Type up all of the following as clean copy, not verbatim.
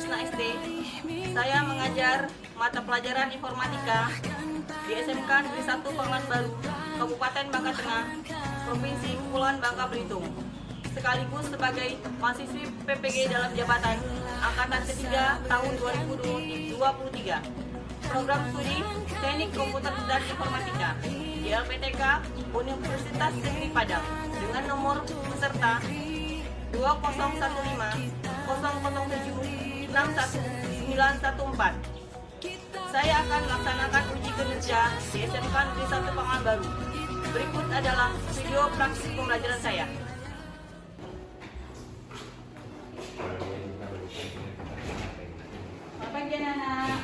Krisna SD. Saya mengajar mata pelajaran informatika di SMK Negeri 1 Pangalan Baru, Kabupaten Bangka Tengah, Provinsi Kepulauan Bangka Belitung. Sekaligus sebagai mahasiswi PPG dalam jabatan Angkatan ketiga tahun 2023. Program studi Teknik Komputer dan Informatika di LPTK Universitas Negeri Padang dengan nomor peserta 2015-007-61914. Saya akan melaksanakan uji kinerja di SMK Negeri 1 Pangalan Baru. Berikut adalah video praktik pembelajaran saya. Selamat pagi anak-anak.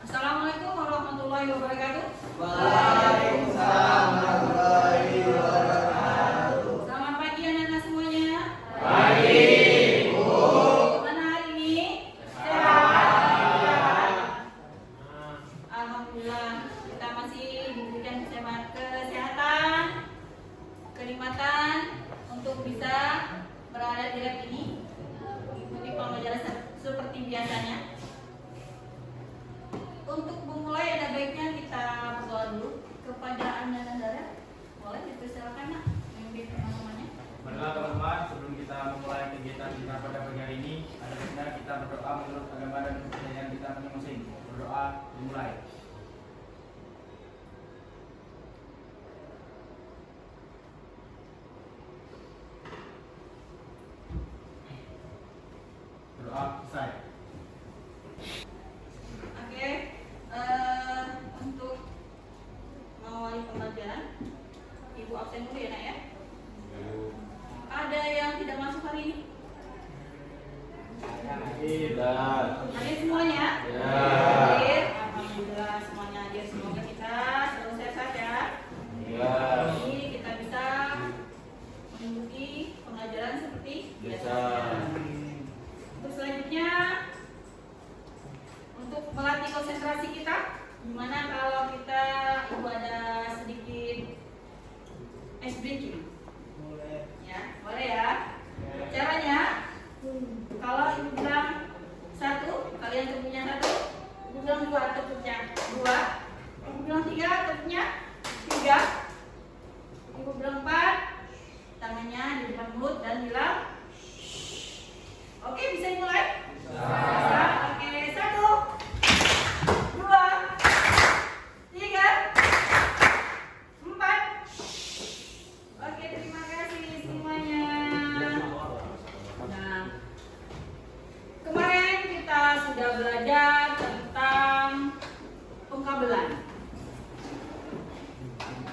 Assalamualaikum warahmatullahi wabarakatuh. Waalaikumsalam warahmatullahi wabarakatuh. Selamat pagi anak-anak semuanya. Pagi, Bu. Gimana hari ini? Sehat. Alhamdulillah kita masih diberikan kesehatan, kenikmatan untuk bisa berada di lab ini, mengikuti pembelajaran seperti biasanya. Untuk memulai ada baiknya kita berdoa dulu kepada Anda Nandara. Boleh dipersilakan nak memimpin teman-temannya. Baiklah teman-teman, sebelum kita memulai kegiatan kita pada pagi hari ini, ada baiknya kita berdoa menurut agama dan kepercayaan kita masing-masing. Berdoa dimulai. Berdoa selesai. Oke, untuk mengawali pembelajaran, Ibu absen dulu ya nak ya. Ada yang tidak masuk hari ini? Hadir semuanya? Ya. Hadir. Alhamdulillah semuanya hadir. Semoga kita selalu sehat ya. Ya. Jadi kita bisa mengikuti pembelajaran seperti biasa. Untuk selanjutnya, untuk melatih konsentrasi kita, gimana kalau kita Ibu ada sedikit ice breaking? Ya, boleh ya. Caranya, kalau Ibu bilang 1, kalian tepuknya 1. Ibu bilang 2, tepuknya 2. Ibu bilang 3, tepuknya 3. Ibu bilang 4, tangannya di depan mulut dan bilang oke, bisa dimulai? Bisa. Oke, 1, 2, 3, 4. Oke, terima kasih semuanya. Nah, kemarin kita sudah belajar tentang pengkabelan.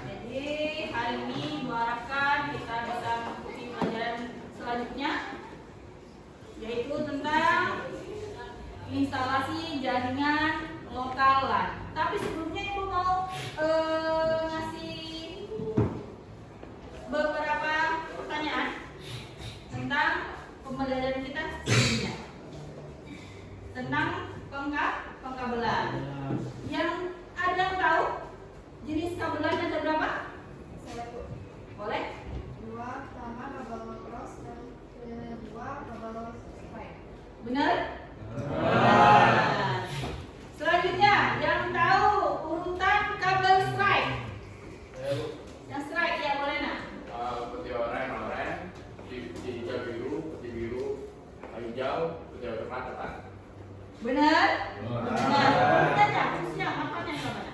Jadi hari ini diharapkan kita bisa mengikuti pelajaran selanjutnya, yaitu tentang instalasi jaringan lokal LAN. Tapi sebelumnya Ibu mau ngasih beberapa pertanyaan tentang pembelajaran kita sebelumnya tentang pengkabelan. Yang ada yang tahu jenis kabelan ada berapa? Boleh? 2, pertama kabel cross dan kedua kabel stripe. Benar? Benar. Selanjutnya, yang tahu urutan kabel stripe? Yang stripe ya boleh nak? Putih oranye, putih hijau biru, putih biru, hijau, putih coklat, coklat. Benar? Benar. Urutannya, khususnya makanya yang mana?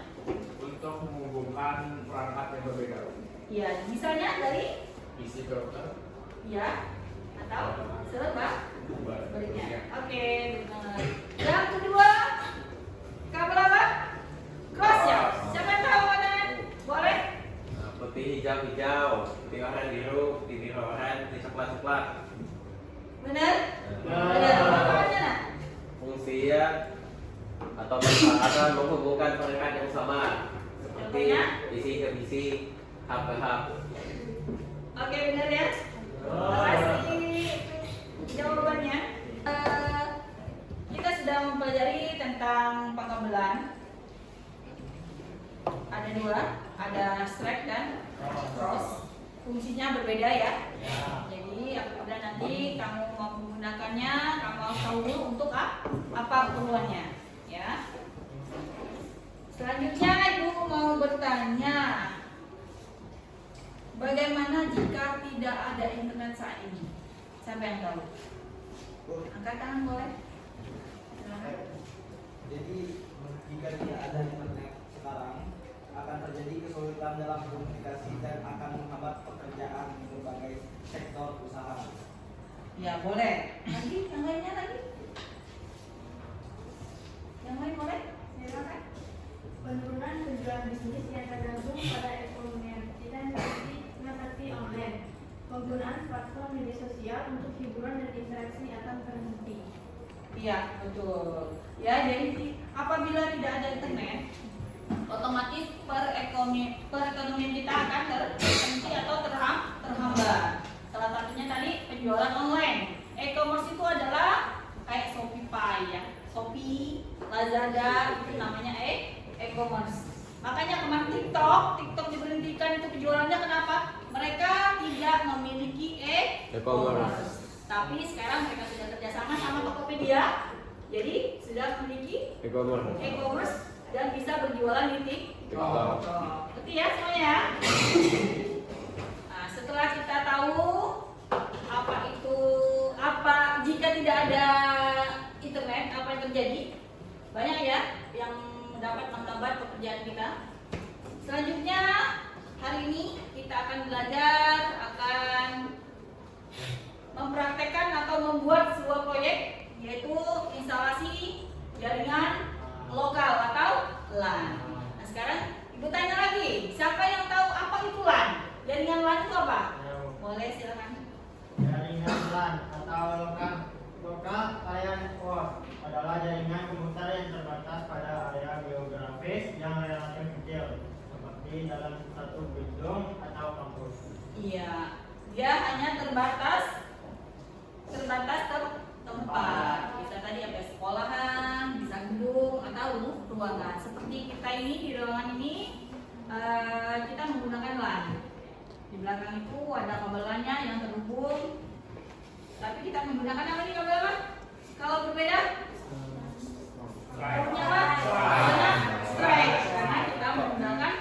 Untuk menghubungkan perangkat yang berbeda. Ya, misalnya dari Isi dokter, ya atau sebaliknya. Oke, benar. Yang kedua, kabel apa? Cross ya. Siapa yang tahu mana? Boleh? Putih hijau, putih oranye biru, putih biru oranye, putih coklat. Benar? Benar. Manfaatnya nak? Fungsinya atau manfaatnya menghubungkan perangkat yang sama seperti isi ke isi, hub ke hub. Oke, benar ya? Terima kasih jawabannya. Kita sudah mempelajari tentang pengkabelan. Ada 2, ada strike dan cross. fungsinya berbeda ya. Jadi apabila nanti kamu mau menggunakannya, kamu harus tahu dulu untuk apa keperluannya, ya. Selanjutnya Ibu mau bertanya, bagaimana jika tidak ada internet saat ini? Siapa yang tahu? Angkat tangan boleh. Silakan. Jadi jika tidak ada internet sekarang akan terjadi kesulitan dalam komunikasi dan akan menghambat pekerjaan di berbagai sektor usaha. Ya boleh. Lagi yang lainnya lagi? Yang lain boleh? Silakan. Penurunan penjualan bisnis yang tergabung pada ekonomi digital seperti online. Penggunaan platform media sosial untuk hiburan dan interaksi akan terhenti. Iya betul. Ya jadi apabila tidak ada internet, otomatis perekonomian kita akan terhenti atau terhambat. Salah satunya tadi penjualan online. E-commerce itu adalah kayak Shopee ya, Shopee, Lazada itu namanya e-commerce. Makanya kemarin TikTok diberhentikan itu penjualannya kenapa? Mereka tidak memiliki e-commerce. Tapi sekarang mereka sudah kerjasama sama Tokopedia, jadi sudah memiliki e-commerce dan bisa berjualan di TikTok. Betul ya semuanya? Nah, setelah kita tahu jika tidak ada internet apa yang terjadi, banyak ya yang dapat menghambat pekerjaan kita. Selanjutnya hari ini kita akan belajar akan mempraktekkan atau membuat sebuah proyek, yaitu instalasi jaringan lokal atau LAN. Nah sekarang Ibu tanya lagi, siapa yang tahu apa itu LAN? Jaringan LAN itu apa? Boleh silakan. Jaringan LAN atau lokal layan pos adalah jaringan komputer yang terbatas pada area geografis yang relatif kecil, seperti dalam satu gedung atau kampus. Iya, dia hanya terbatas tempat. Bisa tadi apa sekolahan, bisa gedung atau ruangan. Seperti kita ini di ruangan ini kita menggunakan LAN. Di belakang itu ada kabel LAN-nya yang terhubung. Tapi kita menggunakan apa nih kabel LAN? Kalau berbeda? Punya apa? Strike. Karena kita menggunakan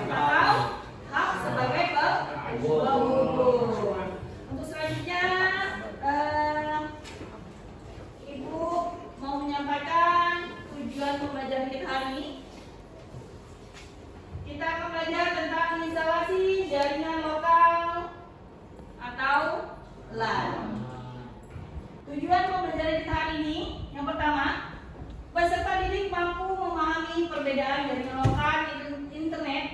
atau hub sebagai penghubung. Untuk selanjutnya Ibu mau menyampaikan tujuan pembelajaran kita hari ini. Kita akan belajar tentang instalasi jaringan lokal atau LAN. Tujuan pembelajaran kita hari ini yang pertama, peserta didik mampu memahami perbedaan jaringan lokal internet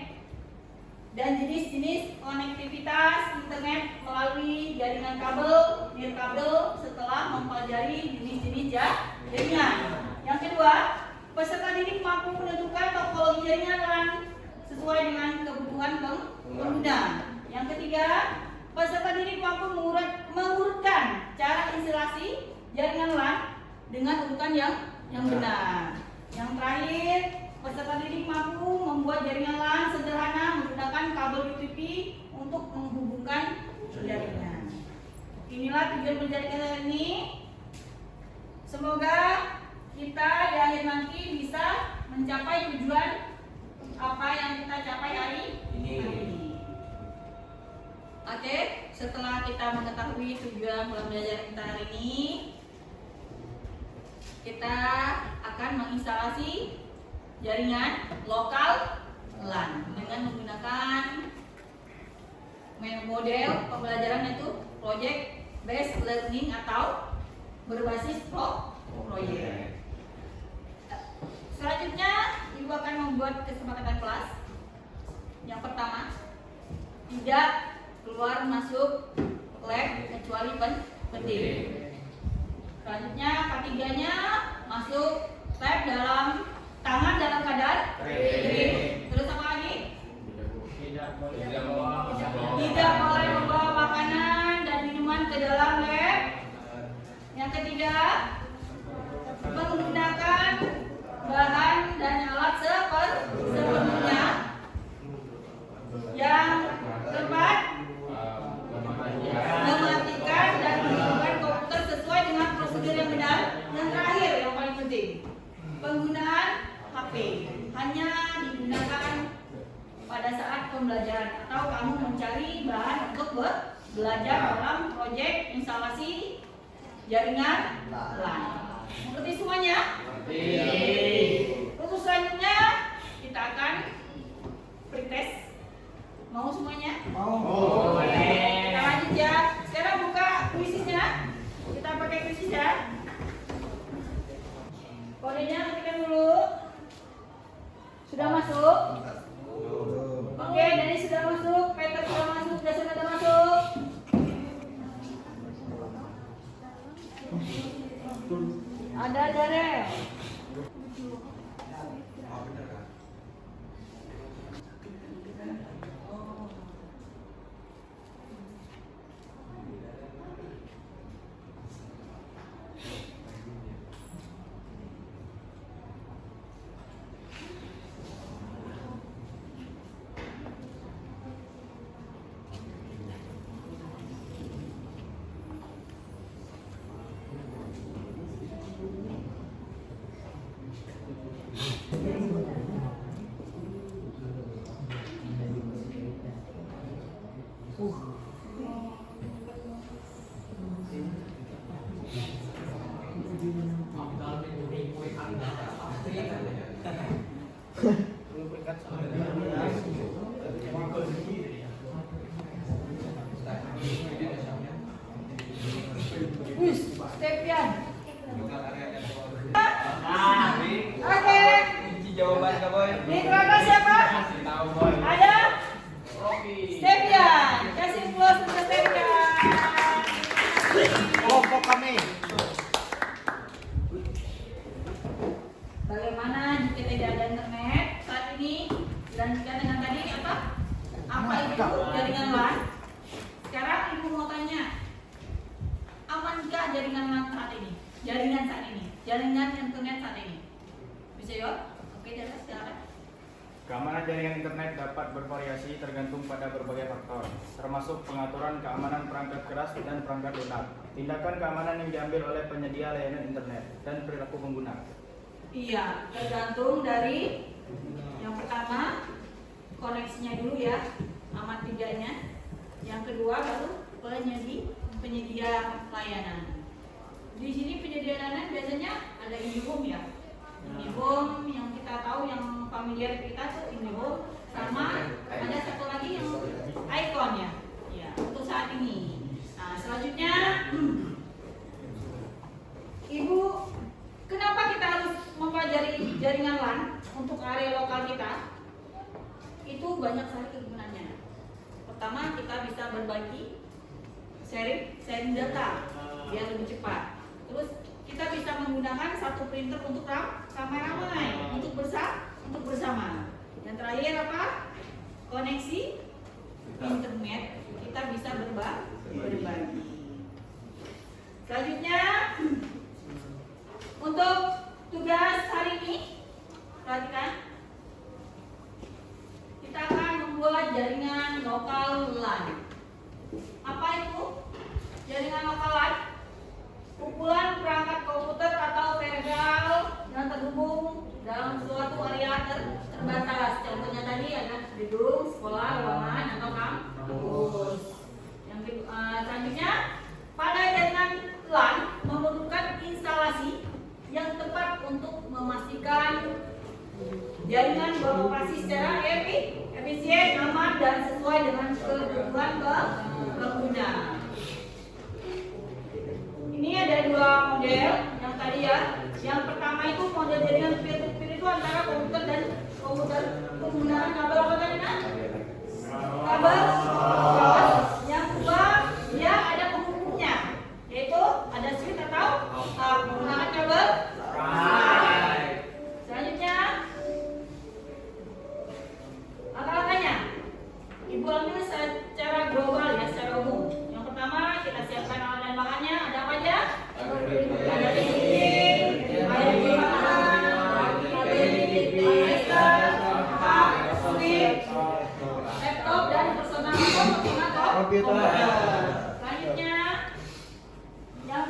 dan jenis-jenis konektivitas internet melalui jaringan kabel, nirkabel setelah mempelajari jenis-jenis jaringan. Yang kedua, peserta didik mampu menentukan topologi jaringan LAN sesuai dengan kebutuhan pengguna. Yang ketiga, peserta didik mampu mengurutkan cara instalasi jaringan LAN dengan urutan yang benar. Yang terakhir, peserta didik mampu membuat jaringan LAN sederhana menggunakan kabel UTP untuk menghubungkan jaringan. Inilah tujuan pembelajaran kita ini. Semoga kita di akhir nanti bisa mencapai tujuan apa yang kita capai hari ini. Oke, setelah kita mengetahui tujuan pembelajaran kita hari ini, kita akan menginstalasi jaringan lokal LAN dengan menggunakan model pembelajaran yaitu project based learning atau berbasis proyek. Selanjutnya Ibu akan membuat kesepakatan kelas. Yang pertama, tidak keluar masuk lab kecuali penting. Selanjutnya ketiganya masuk lab dalam tangan dalam keadaan kering. Terus apa lagi? Tidak boleh membawa makanan dan minuman ke dalam lab. Yang ketiga, menggunakan bahan dan alat sepenuhnya. Yang keempat, belajar dalam proyek instalasi jaringan LAN. Mengerti semuanya? Terus selanjutnya kita akan pretest. Mau semuanya? Mau. Oke, kita lanjut ya. Sekarang buka kuisisnya. Kita pakai kuisis ya. Kodenya ketikkan dulu. Sudah masuk? Oke, Dani sudah masuk, Peter sudah masuk, Jason sudah masuk. Ada Darel. Stepian. Oke. Jawaban Kak Boy. Mitra siapa? Tahu Boy. Ada? Rocky. Stepian. Kasih plus untuk Stepian. Kelompok kami. Bagaimana jika tidak ada internet saat ini? Dilanjutkan dengan tadi apa? Apa itu jaringan LAN? Sekarang ibu mau tanya, amankah jaringan LAN saat ini? Jaringan saat ini, jaringan internet saat ini. Bisa ya? Oke, jelas silakan. Keamanan jaringan internet dapat bervariasi tergantung pada berbagai faktor, termasuk pengaturan keamanan perangkat keras dan perangkat lunak, tindakan keamanan yang diambil oleh penyedia layanan internet, dan perilaku pengguna. Iya, tergantung dari yang pertama koneksinya dulu ya, amat tiganya. Yang kedua baru penyedia layanan. Di sini penyedia layanan biasanya ada IndiHome ya. IndiHome yang kita tahu yang familiar kita tuh IndiHome, sama ada satu lagi yang Icon ya. Ya, untuk saat ini. Nah, selanjutnya Ibu, kenapa kita harus mempelajari jaringan LAN untuk area lokal kita? Itu banyak sekali kegunaannya. Pertama, kita bisa berbagi, sharing data biar lebih cepat. Terus kita bisa menggunakan satu printer untuk ramai-ramai, untuk bersama. Yang terakhir apa? Koneksi internet, kita bisa berbagi. Selanjutnya, untuk tugas hari ini, perhatikan, kita akan membuat jaringan lokal LAN. Apa itu jaringan lokal LAN? Kumpulan perangkat komputer atau terminal yang terhubung dalam suatu area terbatas. Contohnya tadi ada gedung, sekolah, ruangan, atau kampus. Yang selanjutnya, pada jaringan LAN memerlukan instalasi yang tepat untuk memastikan jaringan beroperasi secara efisien, aman, dan sesuai dengan kebutuhan pengguna. Ini ada dua model yang tadi ya. Yang pertama itu model jaringan peer-to-peer itu antara komputer dan komputer penggunaan kabel apa tadi nak? Kabel. Yang kedua dia ada penghubungnya, yaitu ada switch atau menggunakan kabel. Selanjutnya langkah-langkahnya Ibu ambil secara global ya, secara umum. Yang pertama kita siapkan alat dan bahannya. Ada apa aja? Ada listrik, ada switch, laptop, dan personal komputer. Selanjutnya yang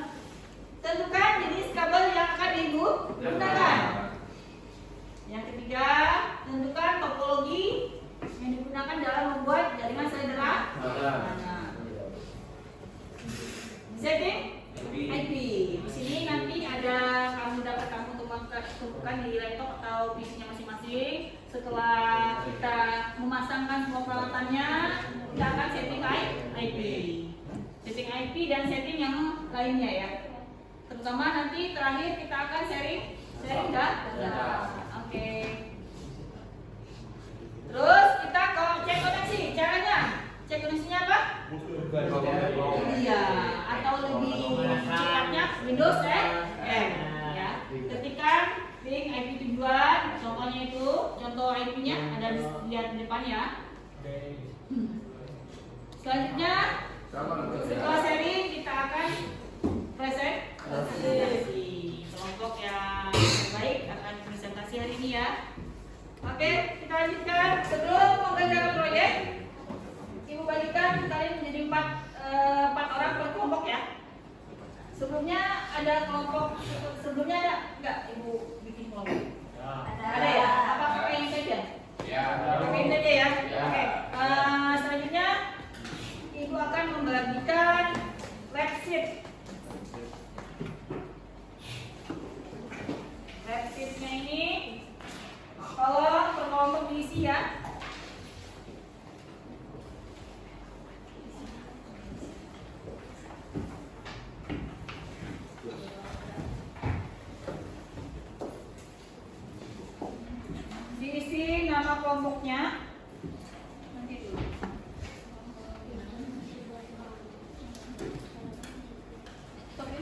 tentukan jenis kabel yang akan digunakan. Yang ketiga, tentukan topologi yang digunakan dalam membuat jaringan sederhana. Setting IP. Di sini nanti ada kamu temukan di laptop atau PC-nya masing-masing. Setelah kita memasangkan semua peralatannya, kita akan setting IP. Setting IP dan setting yang lainnya ya. Terutama nanti terakhir kita akan sharing data. Oke. Terus kita cek koneksi. Caranya cek koneksinya apa? Iya, atau lebih singkatnya Windows M ya. Ketikkan link IP tujuan, contohnya itu, contoh IP-nya ada lihat di depan ya. Selanjutnya setelah sharing kita akan presentasi. Kelompok yang terbaik akan presentasi hari ini ya. Oke, kita lanjutkan. Sebelum mengerjakan proyek, Ibu bagikan kalian menjadi 4 orang per kelompok ya. Sebelumnya ada kelompok, sebelumnya ada enggak Ibu bikin kelompok? Ada ya? Apa pakai yang saja? Ya. Pakai yang saja ya? Oke. Selanjutnya Ibu akan membagikan lab sheet. Lab sheet-nya ini tolong per kelompok diisi ya. Diisi nama kelompoknya. Nanti dulu. Stop ya.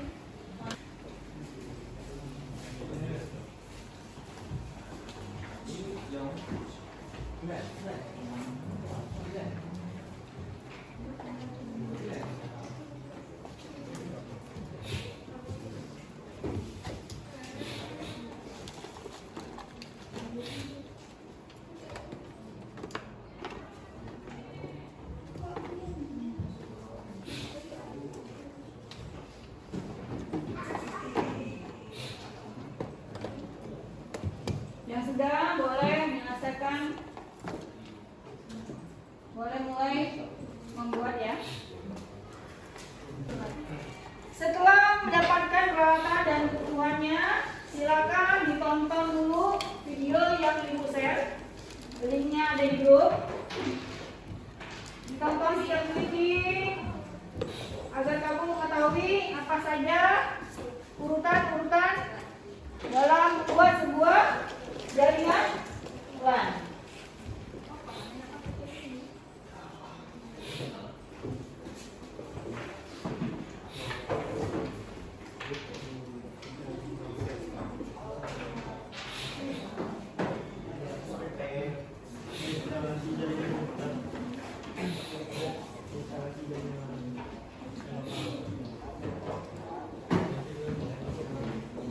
Yang sudah boleh menyelesaikan, boleh mulai membuat ya. Setelah mendapatkan peralatan dan kebutuhannya, silakan ditonton dulu video yang Ibu share. Linknya ada di grup. Ditonton secara teliti agar kamu mengetahui apa saja urutan-urutan dalam membuat sebuah jaringan LAN.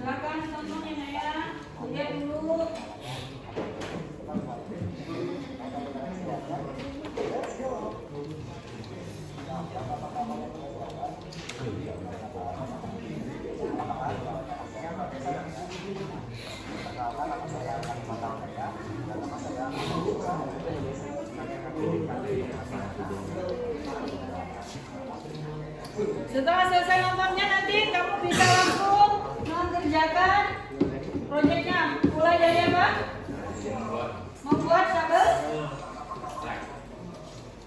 Silakan tonton ya, lihat dulu. Setelah selesai nontonnya nanti kamu bisa langsung mengerjakan proyeknya. Mulai dari apa? Membuat kabel.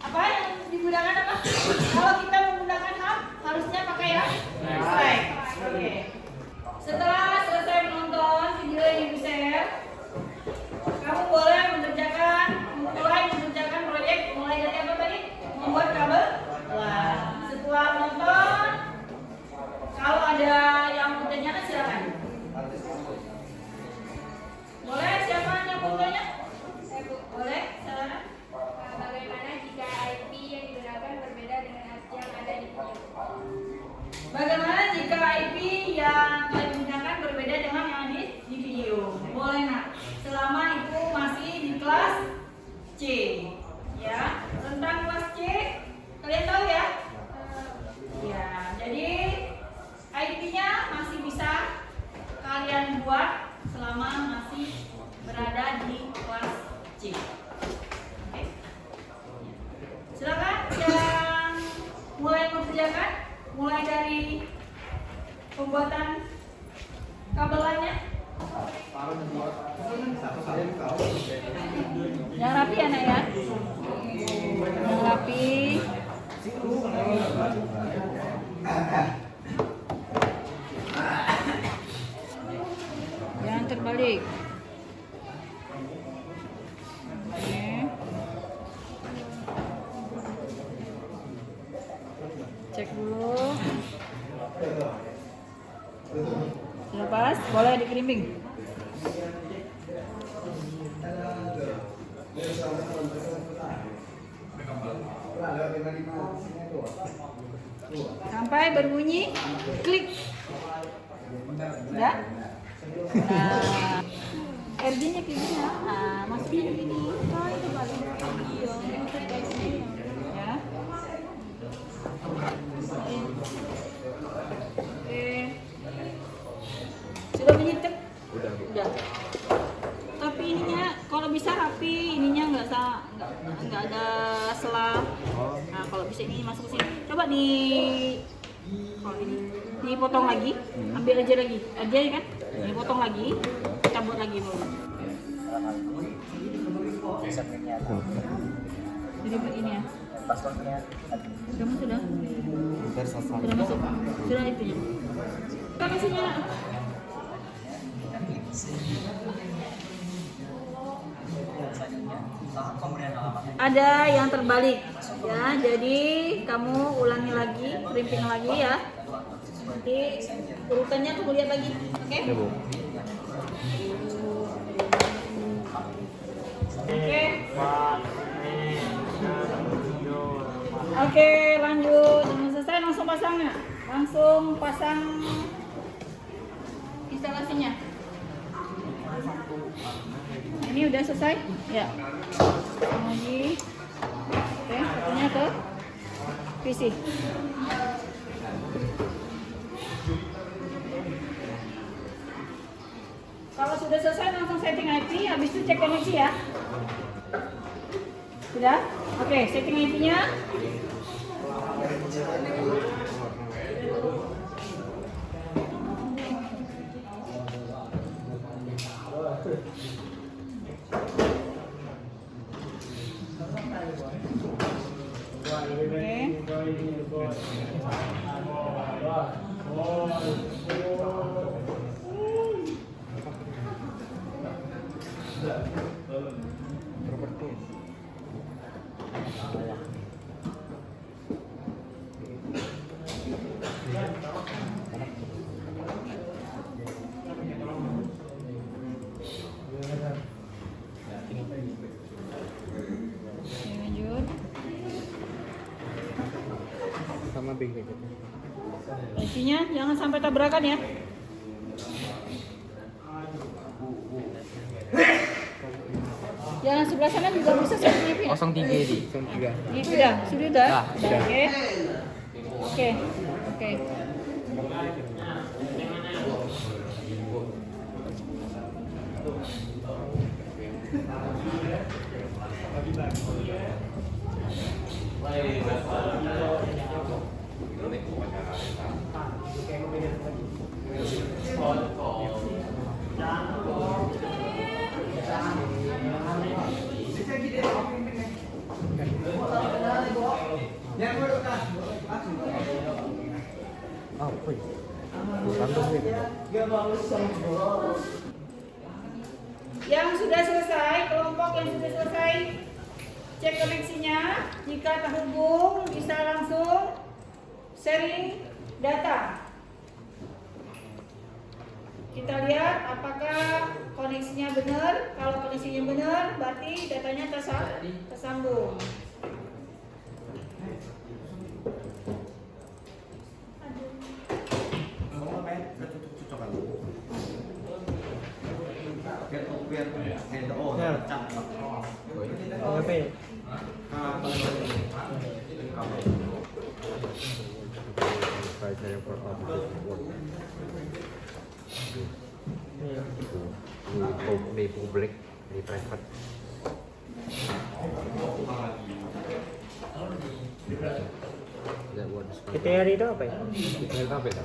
Apa yang digunakan apa? Kalau kita menggunakan hub harusnya pakai ya flag. Oke. Setelah selesai menonton video yang Ibu share, kamu boleh mulai mengerjakan proyek. Mulai dari apa tadi? Membuat kabel. Setelah nonton, kalau ada yang mau tanyakan silakan. Boleh, siapa yang mau tanya? Boleh, silakan. Bagaimana jika IP yang digunakan berbeda dengan yang ada di video? Bagaimana jika IP yang kalian gunakan berbeda dengan yang ada di video? Boleh nak, selama itu masih di kelas C, ya. Tentang kelas C, kalian tahu ya? Ya, jadi IP-nya masih bisa kalian buat selama masih berada di kelas C. Oke. Silakan yang mulai mengerjakan. mulai dari pembuatan kabelannya. Yang rapi ya nak ya. Yang rapi. Jangan terbalik. Oke. Cek dulu. Sudah pas, boleh dikerimbing. Sampai berbunyi klik. Sudah? Nah, RG-nya kayak gini ya. Nah, masukin ke sini. Oh, itu balik. Ya. Oke. Sudah bunyi tek? Udah. Tapi ininya kalau bisa rapi, ininya nggak ada selah. Nah, kalau bisa ini masuk ke sini. Coba kalau ini dipotong lagi, ambil aja lagi kan? Dipotong lagi, cabut lagi dulu. Jadi begini ya. Sudah masuk dah? Sudah masuk. Sudah itu ya. Kan isinya. Ada yang terbalik ya, jadi kamu ulangi lagi, krimping lagi ya. Nanti urutannya kamu lihat lagi, oke? Oke, lanjut. Dengan selesai langsung pasangnya, langsung pasang instalasinya. Ini udah selesai? Ya. Lagi. Oke, satunya ke PC. Kalau sudah selesai langsung setting IP, habis itu cek koneksi ya. Sudah? Oke, setting IP-nya. Sama bing. IP-nya jangan sampai tabrakan ya. Yang sebelah sana juga bisa setting IP. 03 di 03. Itu dah, sudah. Sudah. Oke. Yang sudah selesai, kelompok yang sudah selesai, cek koneksinya. Jika terhubung, bisa langsung sharing data. Kita lihat apakah koneksinya benar. Kalau koneksinya benar, berarti datanya tersambung. Di publik, di private. That one's TTR itu apa ya? TTR apa itu?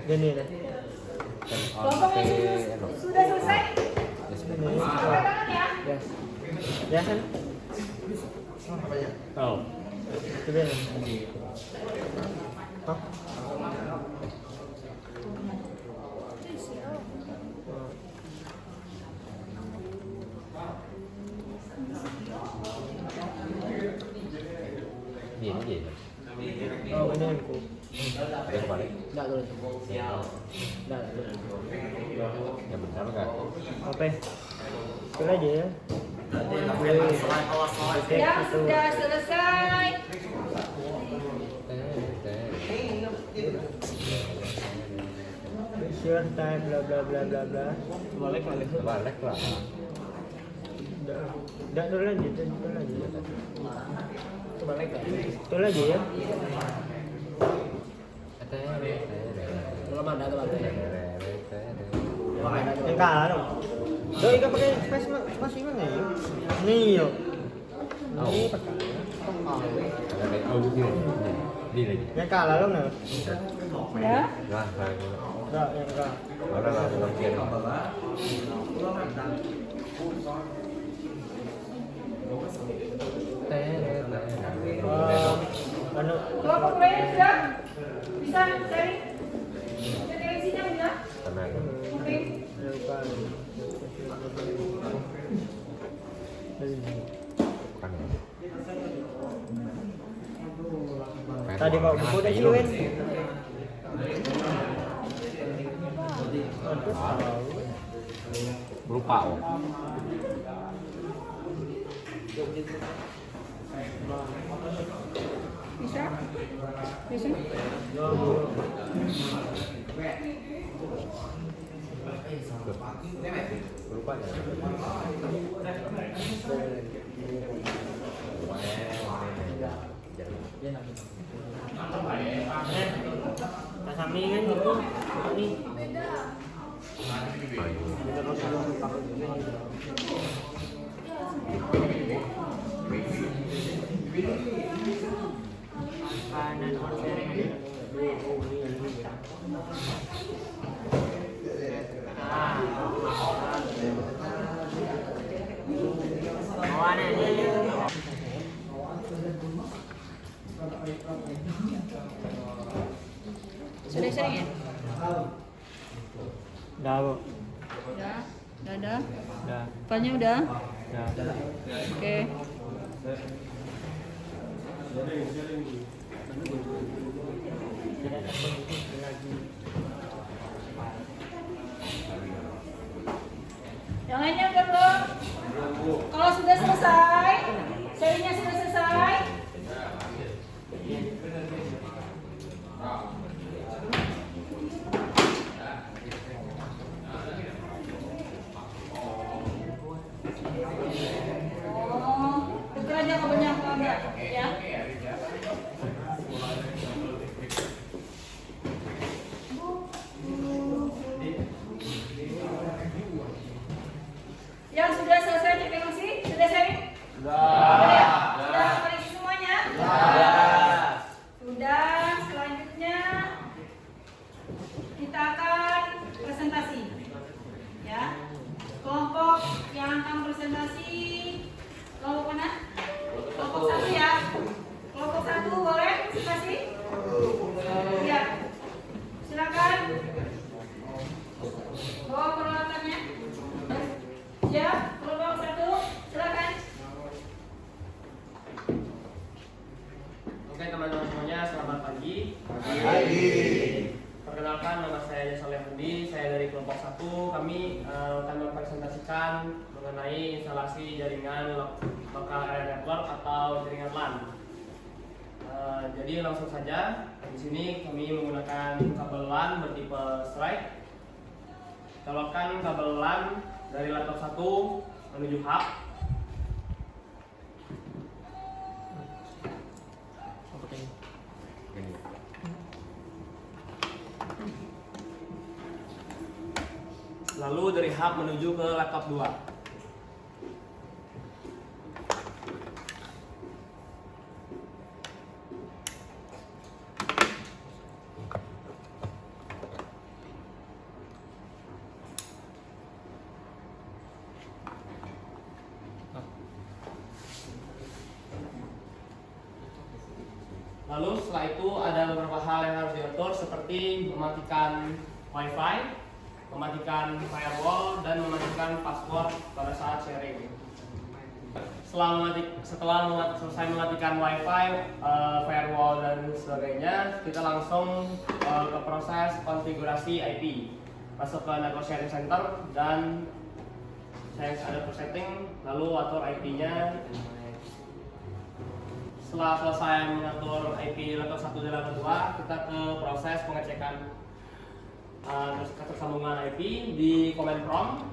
Gini dah. Kelompok yang sudah selesai, Ini. angkat tangan ya. Ya. Ya kan? Oh. Coba. Hah? Gì gì? Oh, ini aku. Yang balik. Enggak dulu. Enggak dulu. Yang benar enggak? Apa? Itu aja ya. Yang sudah selesai, Sure time bla bla bla bla bla. Balik lah. Enggak dulu lanjut, lanjut lagi. Balik kan? Itu lagi ya. Belum ada tuh lagi. Yang kalah dong. Doi kan pakai masih mana ya? Nih yo. Ini pakai. Oh, đi lagi. Yang kalah dong nih. ya. Lah, Enggak, yang enggak. Mana lah yang kiri. Anu, Kelompok lain sudah bisa sharing referensinya sudah. Tenang. Oke. lupa. Bukan ya? Tadi bawa buku udah sih, Win. Lupa oh. Bisa? Bisa? Lupa ya. Kasami kan itu ini. Sudah sharing ya? Udah, Bu. Udah? Udah ada? Udah. Filenya udah? Udah. Oke. Yang lainnya udah belum? Kalau sudah selesai, sharingnya sudah selesai, tuker aja kabelnya kalau enggak, ya. Yang sudah selesai cek emosi, sudah sharing? Sudah. Sudah koneksi semuanya? Sudah. Selanjutnya kita akan presentasi. Ya. Kelompok yang akan presentasi kelompok mana? Kelompok 1 ya. Kelompok 1 boleh presentasi? Ya. Silakan. Bawa peralatannya. Ya, kelompok 1, silakan. Oke teman-teman semuanya, selamat pagi. Perkenalkan, nama saya Soleh Hudi, saya dari kelompok 1. Kami akan mempresentasikan mengenai instalasi jaringan lokal area network atau jaringan LAN. Jadi langsung saja, di sini kami menggunakan kabel LAN bertipe strike. Colokan kabel LAN dari laptop 1 menuju hub. Lalu dari hub menuju ke laptop 2. Lalu setelah itu ada beberapa hal yang harus diatur seperti mematikan wifi, mematikan firewall, dan mematikan password pada saat sharing. Setelah selesai mematikan wifi, firewall, dan sebagainya, kita langsung ke proses konfigurasi IP. Masuk ke network sharing center dan ada setting, lalu atur IP-nya. Setelah selesai mengatur IP level 1 dan level 2, kita ke proses pengecekan ketersambungan IP di command prompt.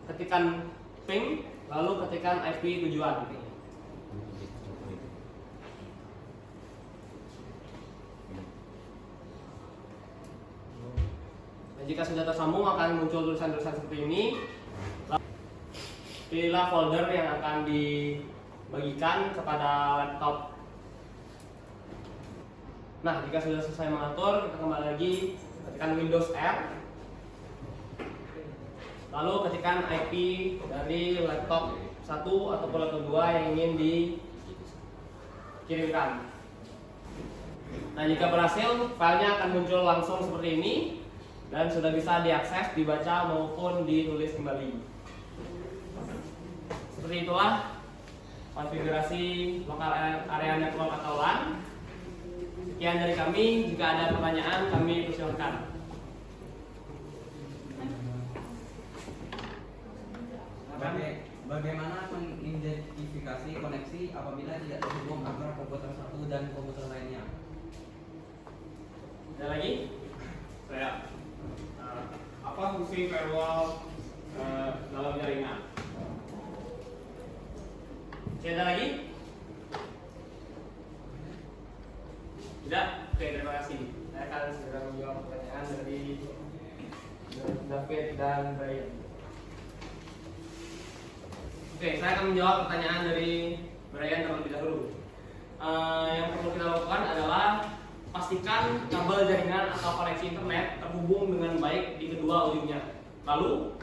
Ketikkan ping, lalu ketikkan IP tujuan. Jika sudah tersambung akan muncul tulisan-tulisan seperti ini. Pilihlah folder yang akan dibagikan kepada laptop. Nah, jika sudah selesai mengatur, kita kembali lagi ketikkan Windows R. Lalu ketikkan IP dari laptop 1 ataupun laptop 2 yang ingin dikirimkan. Nah, jika berhasil, filenya akan muncul langsung seperti ini dan sudah bisa diakses, dibaca maupun ditulis kembali. Seperti itulah konfigurasi lokal area network atau LAN. Sekian dari kami. Jika ada pertanyaan, kami persilakan. Bagaimana mengidentifikasi koneksi apabila tidak terhubung antara komputer satu dan komputer lainnya? Ada lagi? Saya. Apa fungsi firewall dalam jaringan? Ada lagi? Tidak? Oke, terima kasih. Saya akan segera menjawab pertanyaan dari David dan Brian. Oke, saya akan menjawab pertanyaan dari Brian terlebih dahulu. Yang perlu kita lakukan adalah pastikan kabel jaringan atau koneksi internet terhubung dengan baik di kedua ujungnya. Lalu,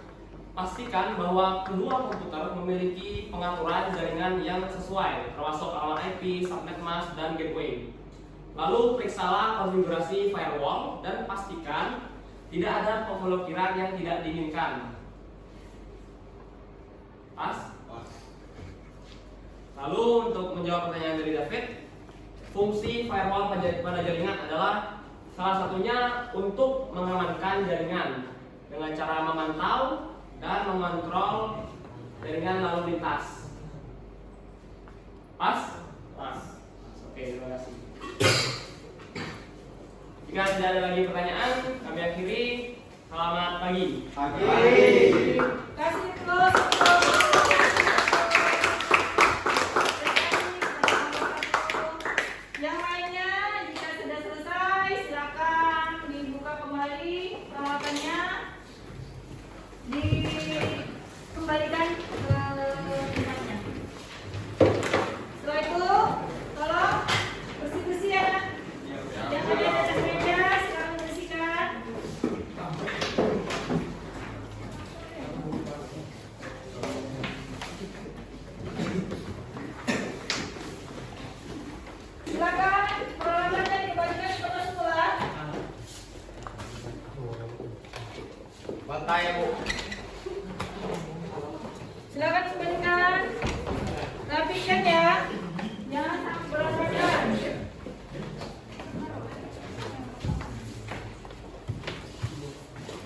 pastikan bahwa kedua komputer memiliki pengaturan jaringan yang sesuai, termasuk alamat IP, subnet mask, dan gateway. Lalu, periksalah konfigurasi firewall dan pastikan tidak ada pemblokiran yang tidak diinginkan. Pas? Lalu, untuk menjawab pertanyaan dari David, fungsi firewall pada jaringan adalah salah satunya untuk mengamankan jaringan dengan cara memantau dan mengontrol jaringan lalu lintas. Pas? Pas. Oke, terima kasih. Jika tidak ada lagi pertanyaan, kami akhiri. Selamat pagi. Kasih terus. Yang lainnya, jika sudah selesai, silakan dibuka kembali peralatannya, dikembalikan ke tempatnya. Setelah itu, tolong bersih-bersih ya. Yang ada di atas meja, silakan bersihkan. Silakan peralatannya dikembalikan ke kota sekolah. Bantai, Bu. Silakan kembalikan. Rapikan ya. Jangan sampai berantakan.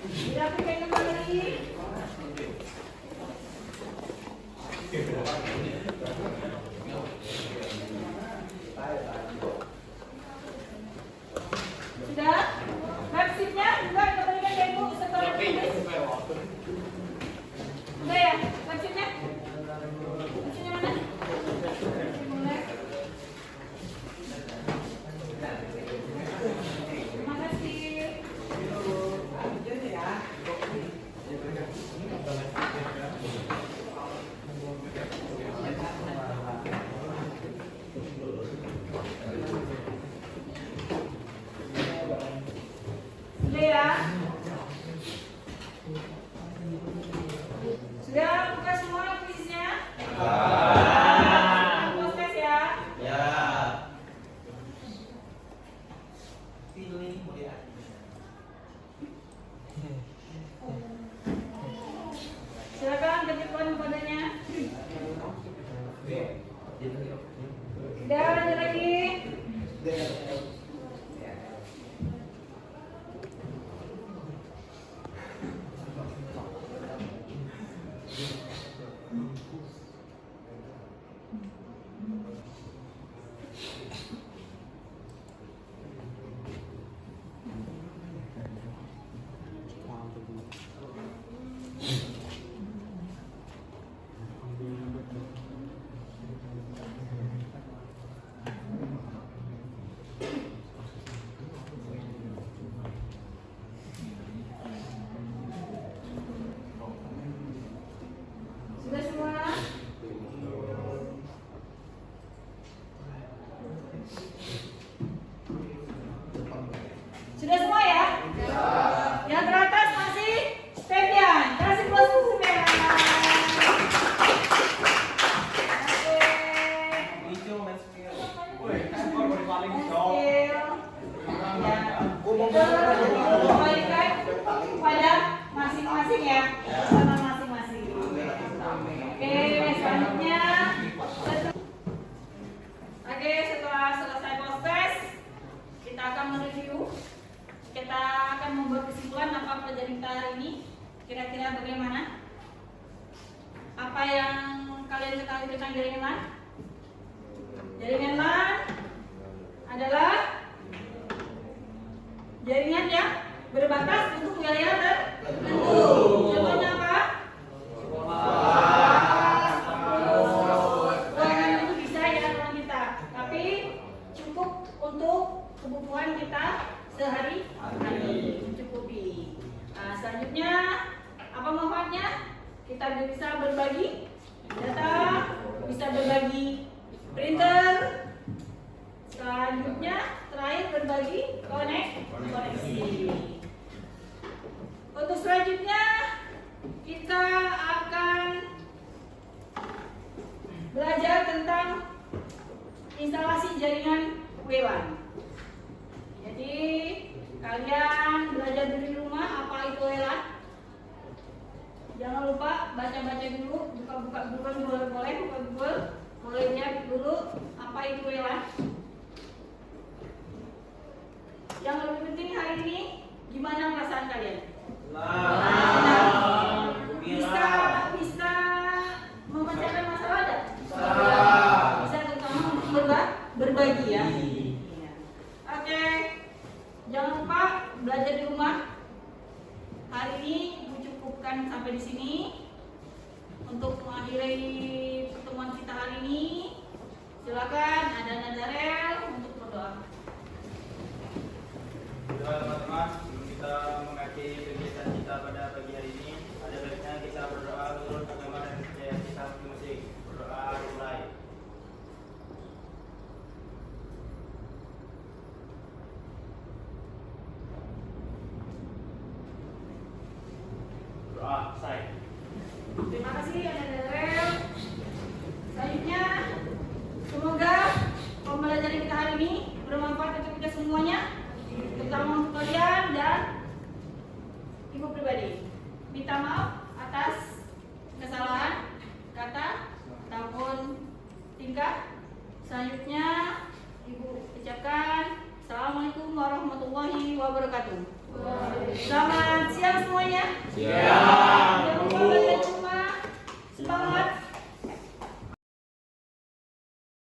Dirapikan kembali. Sudah? Maksudnya juga kembalikan ke ibu setelah Oke, tulis. firewall. Udah lanjut lagi. Sudah semua? Sudah semua ya? Yang teratas masih Stevian. Kasih plus untuk Stevian. Oke. Kembalikan kepada masing-masing ya, bersama masing-masing. Oke, selanjutnya. Oke, setelah selesai proses, kita akan mereview. Kita akan membuat kesimpulan apa pelajaran kita hari ini. Kira-kira bagaimana? Apa yang kalian ketahui tentang jaringan LAN? Jaringan LAN adalah jaringan yang berbatas untuk wilayah tertentu. Contohnya apa? Ruangan itu bisa ya ruangan kita, tapi cukup untuk kebutuhan kita sehari-hari, mencukupi. Nah, selanjutnya apa manfaatnya? Kita bisa berbagi data, bisa berbagi printer. Selanjutnya terakhir berbagi koneksi. Untuk selanjutnya kita akan belajar tentang instalasi jaringan WLAN. Jadi kalian belajar di rumah apa itu WLAN. Jangan lupa baca-baca dulu, buka-buka Google boleh, buka Google, boleh lihat dulu apa itu WLAN. Yang lebih penting hari ini, gimana perasaan kalian? Bisa memecahkan masalah ada? Bisa terutama berbagi ya. Oke, jangan lupa belajar di rumah. Hari ini cukupkan sampai di sini untuk mengakhiri pertemuan kita hari ini. Silakan ada Nadarel untuk berdoa. Teman-teman, sebelum kita mengakhiri kegiatan kita pada pagi hari ini, ada baiknya kita berdoa menurut agama dan kepercayaan kita masing-masing. Berdoa dimulai. Doa selesai. Terima kasih Nadarel. Selanjutnya, semoga pembelajaran kita hari ini bermanfaat untuk kita semuanya, terutama untuk kalian dan ibu pribadi. Minta maaf atas kesalahan kata ataupun tingkah. Selanjutnya ibu ucapkan Assalamualaikum warahmatullahi wabarakatuh. Selamat siang semuanya. Siang. Jangan lupa belajar di rumah. Semangat.